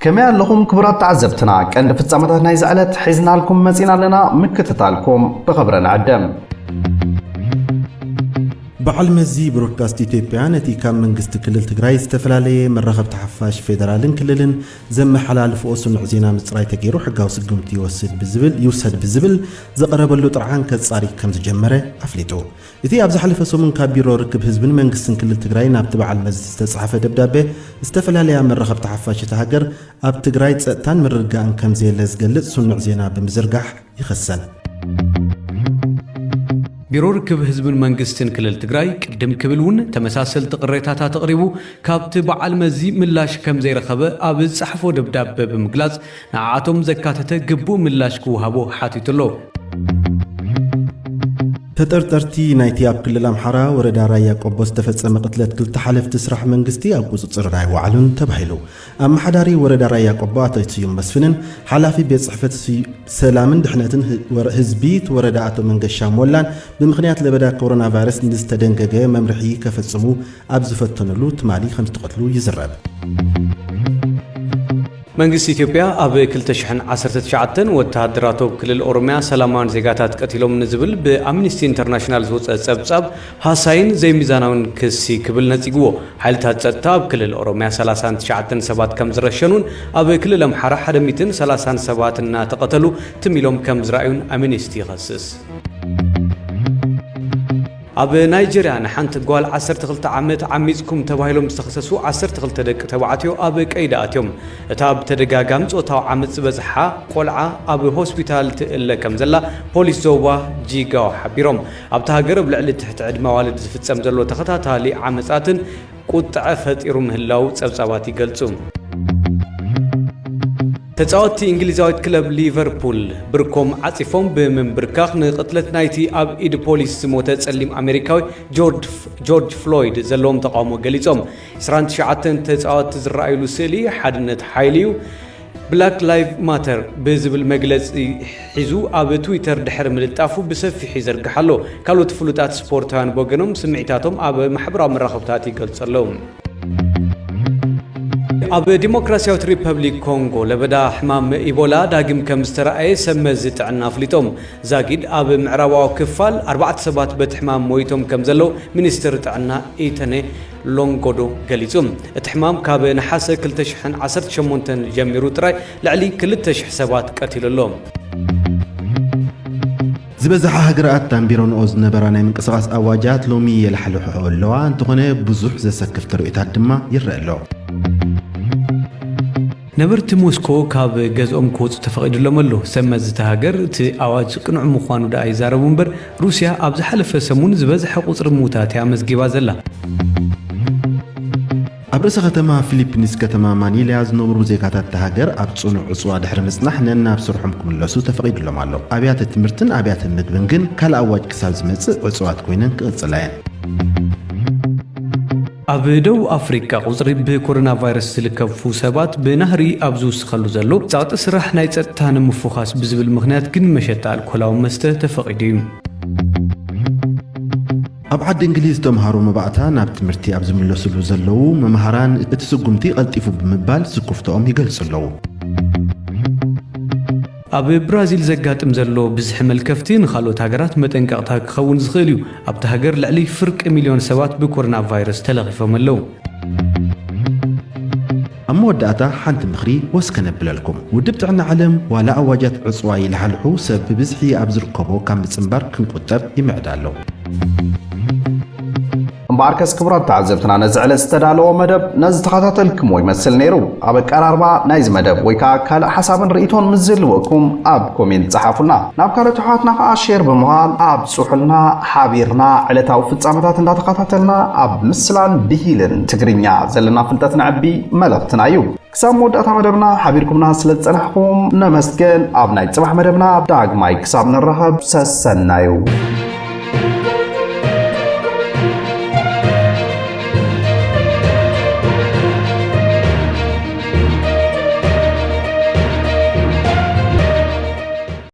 كما لهم كبرات تعذبتنا كان في الصمتات ناي زعلت حزنا لكم مزينا لنا مكتتالكم بخبرنا عدم بعل مزي برودكاست إثيوبيا نتي كان منجست كلل تجراي استفلالية مرخب تحفاش فيدرالين كللن زم حلال فوق نعزينا مصراي تجيرو حقاو سقمتي يوسد بالزبل زقرب له طرعان كتصاري كم تجمره أفليتو إذا أبز حلف سومن كابيرو ركب حزب منجست كلل تجراي نابت بعل مزي استصحف دبدابه استفلالية مرخب تحفاش تهجر أب تجراي تان مرجعن كم زي لزقلت سون نعزينا بمزرجح يخسن بيرو ركب حزب المنجستن كلل تግራይ قدم كبلون تمساسل تقريتاتا تقريبو كابت بعل مزي ملاش كم زي رخبه اب صحفو دبداب بمغلاص نعاتهم زكاتته غبو ملاش كوهابو حاتيتلو تطرطرتي نايتي اب كلل امحرا وردا رايا قبوس تفصم قتلت كل تحالف تسرح منجستي اب قصصر راي وعلون تبحيلو ام حداري وردا رايا قبات تيوم مسفنن حلافي بيت صحفت سلامن دحنتن حزبيت وردا اتو منجشا مولان بمخنيات لبدا كورونا فيروس نستدنججه ممرحي كفصمو اب زفتنلو تمالي 5 تقتلو يزرب መንግስት ኢትዮጵያ ኣብ 2019 ወታደራቱ ክልል ኦሮሚያ ሰላማን ዜጋታት ቀቲሎም ንዝብል በአምኒስቲ ኢንተርናሽናል ዝወፀ ጸብጻብ ሐሳይን ዘይሚዛናውን ክሲ ክብል ነጽግዎ ኃይልታት ጸጥታ ኣብ ክልል ኦሮሚያ 39 ሰባት ከም ዝረሸኑን ኣብ ክልል አምሓራ 137 እና ተቀተሉ ትሚሎም ከም ዝራዩን አምኒስቲ ይኸስስ ኣብ ናይጄሪያ ንሓንቲ ጓል 12 ዓመት ዓሚጽኩም ተባሂሎም ዝተኸሰሱ 12 ደቂ ተባዕትዮ ኣብ ቀይዳ ኣትዮም እታ ኣብ ተደጋጋሚ ጾታዊ ዓመጽ በዝሓ ቆልዓ ኣብ ሆስፒታል ትእለ ከም ዘላ ፖሊስ ዞባ ጂጋው ሓቢሮም ኣብታ ሃገር ብልዕሊ ትሕቲ ዕድመ ዋልድ ዝፍጸም ዘሎ ተኸታታሊ ዓመጻትን ቁጥዐ ፈጢሩ ምህላው ጸብጻባት ይገልጹ ተጻወቲ እንግሊዛዊት ክለብ ሊቨርፑል ብርኮም ዓጺፎም በመንብርካኽ ንቅትለት ናይቲ ኣብ ኢድ ፖሊስ ዝሞተ ጸሊም ኣሜሪካዊ ጆርጅ ፍሎይድ ዘለዎም ተቃውሞ ገሊጾም 29 ተጻወቲ ዝረኣዩሉ ስእሊ ሓድነት ሓይልዩ ብላክ ላይቭ ማተር ብዝብል መግለጺ ሒዙ ኣብ ትዊተር ድሕሪ ምልጣፉ ብሰፊሕ ይዘርግሓሎ ካልኦት ፍሉጣት ስፖርታውያን በገኖም ስምዒታቶም ኣብ ማሕበራዊ መራኸብታት ይገልጸሎም ኣብ ዲሞክራሲያዊት ሪፐብሊክ ኮንጎ ለበዳ ሕማም ኢቦላ ዳግም ከም ዝተረኣየ ሰመዝ ጥዕና ፍሊጦም ዛጊድ ኣብ ምዕራባዊ ክፋል 4 ሰባት በትሕማም ሞይቶም ከም ዘለው ሚኒስትር ጥዕና ኢተኔ ሎንጎዶ ገሊጹ እቲ ሕማም ካብ ነሓሰ 2018 ጀሚሩ ጥራይ ልዕሊ 2000 ሰባት ቀቲሉሎም ዝበዝሓ ሃገራት ታንቢሮን ኦዝ ነበራ ናይ ምንቅስቃስ ኣዋጃት ሎሚ የለሓልሑ ኣለዋ እንተኾነ ብዙሕ ዘሰክፍ ትርኢታት ድማ ይረአ ኣሎ ነበርቲ ሞስኮ ካብ ገዝኦም ክወፁ ተፈቒድሎም ኣሎ ሰመዝ ተሃገር እቲ ኣዋጅ ቅኑዕ ምዃኑ ዳ ይዛረቡ እምበር ሩስያ ኣብ ዝሓለፈ ሰሙን ዝበዝሐ ቁፅሪ ሙታት መዝጊባ ዘላ ኣብ ርእሰ ከተማ ፊሊፒንስ ከተማ ማኒላ ዝነብሩ ዜጋታት ተሃገር ኣብ ጽኑዕ ዕፅዋ ድሕሪ ምጽናሕ ነናብ ስርሖም ክምለሱ ተፈቒድሎም ኣሎ ኣብያተ ትምህርትን ኣብያተ ምግብን ግን ካልእ ኣዋጅ ክሳብ ዝመጽእ ዕፅዋት ኮይነን ክቕጽላ እየን ኣብ ደቡብ ኣፍሪካ ቁፅሪ ብኮሮና ቫይረስ ዝልከፉ ሰባት ብናህሪ ኣብ ዝውስኸሉ ዘሎ ጸቕጢ ስራሕ ናይ ጸጥታ ንምፉኻስ ብዝብል ምኽንያት ግን መሸጣ ኣልኮላዊ መስተ ተፈቒዱ እዩ ኣብ ዓዲ እንግሊዝ ተምሃሮ መባእታ ናብ ትምህርቲ ኣብ ዝምለስሉ ዘለዉ መምሃራን እቲ ስጉምቲ ቀልጢፉ ብምባል ዝኩፍትኦም ይገልጹ ኣለዉ ኣብ ብራዚል ዘጋጥም ዘሎ ብዝሕ መልከፍቲ ንኻልኦት ሃገራት መጠንቀቕታ ክኸውን ዝኽእል እዩ ኣብቲ ሃገር ልዕሊ ፍርቂ ሚልዮን ሰባት ብኮሮና ቫይረስ ተለኺፎም ኣለዉ ኣብ መወዳእታ ሓንቲ ምኽሪ ወስከነ ብለልኩም ውድብ ጥዕና ዓለም ዋላ ኣዋጃት ዕፅዋ ይለሓልሑ ሰብ ብብዝሒ ኣብ ዝርከቦ ካብ ምጽምባር ክንቁጠብ ይምዕዳ ኣሎ مباركس كبرات تعذبتنا نزعل استدالو مدب نز تخاتلكم ويمثل نيرو اب قراربا نايز مدب ويكا كال حسابن رئيتون مزل وكم اب كومنت صحافنا نابكار تحاتنا اشير بمهال اب سوحلنا حابيرنا علتاو فصامتات اندا تخاتلنا اب مسلان بهيلن تغرينيا زلنا فلتتنا عبي ملبتنايو كسام وداتا مدبنا حبيركمنا سلصنحكم نمسكن اب ناي صباح مدبنا داغ ماي كسام نرهب سسنايو